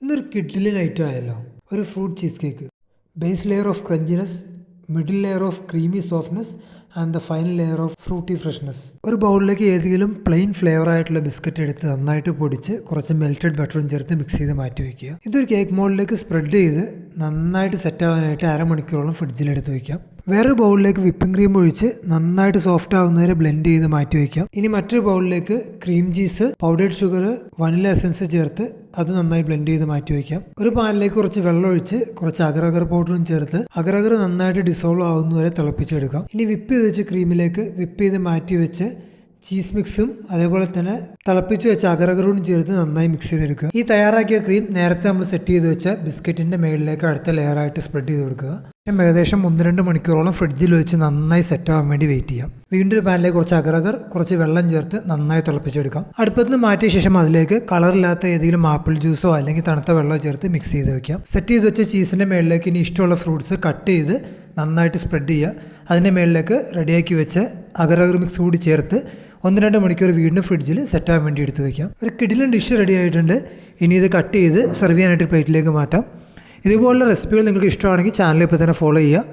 ഇന്നൊരു കിഡിലിൻ ഐറ്റം ആയല്ലോ, ഒരു fruit cheese cake. Base layer of crunchiness, middle layer of creamy softness and the final layer of fruity freshness. ഒരു ബൗളിലേക്ക് ഏതെങ്കിലും plain flavour ആയിട്ടുള്ള biscuit എടുത്ത് നന്നായിട്ട് പൊടിച്ച് കുറച്ച് മെൽറ്റഡ് ബട്ടറും ചേർത്ത് മിക്സ് ചെയ്ത് മാറ്റി വയ്ക്കുക. ഇതൊരു കേക്ക് മോൾഡിലേക്ക് സ്പ്രെഡ് ചെയ്ത് നന്നായിട്ട് സെറ്റ് ആവാനായിട്ട് അരമണിക്കൂറോളം ഫ്രിഡ്ജിലെടുത്ത് വയ്ക്കാം. വേറൊരു ബൗളിലേക്ക് വിപ്പിംഗ് ക്രീം ഒഴിച്ച് നന്നായിട്ട് സോഫ്റ്റ് ആവുന്നവരെ ബ്ലെൻഡ് ചെയ്ത് മാറ്റി വയ്ക്കാം. ഇനി മറ്റൊരു ബൗളിലേക്ക് cream cheese, powdered sugar, vanilla essence ചേർത്ത് അത് നന്നായി ബ്ലെൻഡ് ചെയ്ത് മാറ്റി വയ്ക്കാം. ഒരു പാനിലേക്ക് കുറച്ച് വെള്ളം ഒഴിച്ച് കുറച്ച് അഗർ പൗഡറും ചേർത്ത് അഗർ നന്നായിട്ട് ഡിസോൾവ് ആവുന്നവരെ തിളപ്പിച്ചെടുക്കാം. ഇനി വിപ്പ് ചെയ്ത് വെച്ച് ക്രീമിലേക്ക് വിപ്പ് ചെയ്ത് മാറ്റി വെച്ച് ചീസ് മിക്സും അതേപോലെ തന്നെ തിളപ്പിച്ച് വെച്ച അഗറും ചേർത്ത് നന്നായി മിക്സ് ചെയ്തെടുക്കുക. ഈ തയ്യാറാക്കിയ ക്രീം നേരത്തെ നമ്മൾ സെറ്റ് ചെയ്ത് വെച്ച ബിസ്ക്കറ്റിന്റെ മേളിലേക്ക് അടുത്ത ലെയറായിട്ട് സ്പ്രെഡ് ചെയ്ത് കൊടുക്കുക. ഏകദേശം 1-2 മണിക്കൂറോളം ഫ്രിഡ്ജിൽ വെച്ച് നന്നായി സെറ്റ് ആവാൻ വേണ്ടി വെയിറ്റ് ചെയ്യാം. വീണ്ടും ഒരു പാനിലേക്ക് കുറച്ച് അഗർ കുറച്ച് വെള്ളം ചേർത്ത് നന്നായി തിളപ്പിച്ചെടുക്കാം. അടുപ്പത്ത് നിന്ന് മാറ്റിയ ശേഷം അതിലേക്ക് കളറില്ലാത്ത ഏതെങ്കിലും ആപ്പിൾ ജ്യൂസോ അല്ലെങ്കിൽ തണുത്ത വെള്ളമോ ചേർത്ത് മിക്സ് ചെയ്ത് വെക്കാം. സെറ്റ് ചെയ്ത് വെച്ച ചീസിന്റെ മേളിലേക്ക് ഇനി ഇഷ്ടമുള്ള ഫ്രൂട്ട്സ് കട്ട് ചെയ്ത് നന്നായിട്ട് സ്പ്രെഡ് ചെയ്യുക. അതിൻ്റെ മേളിലേക്ക് റെഡിയാക്കി വെച്ച് അഗർ മിക്സ് കൂടി ചേർത്ത് 1-2 മണിക്കൂർ വീണ്ടും ഫ്രിഡ്ജിൽ സെറ്റ് ആവാൻ വേണ്ടി എടുത്ത് വയ്ക്കാം. ഒരു കിടിലൻ ഡിഷ് റെഡി ആയിട്ടുണ്ട്. ഇനി ഇത് കട്ട് ചെയ്ത് സെർവ് ചെയ്യാനായിട്ട് പ്ലേറ്റിലേക്ക് മാറ്റാം. ഇതുപോലുള്ള റെസിപ്പികൾ നിങ്ങൾക്ക് ഇഷ്ടമാണെങ്കിൽ ചാനൽ ഇപ്പോൾ തന്നെ ഫോളോ ചെയ്യുക.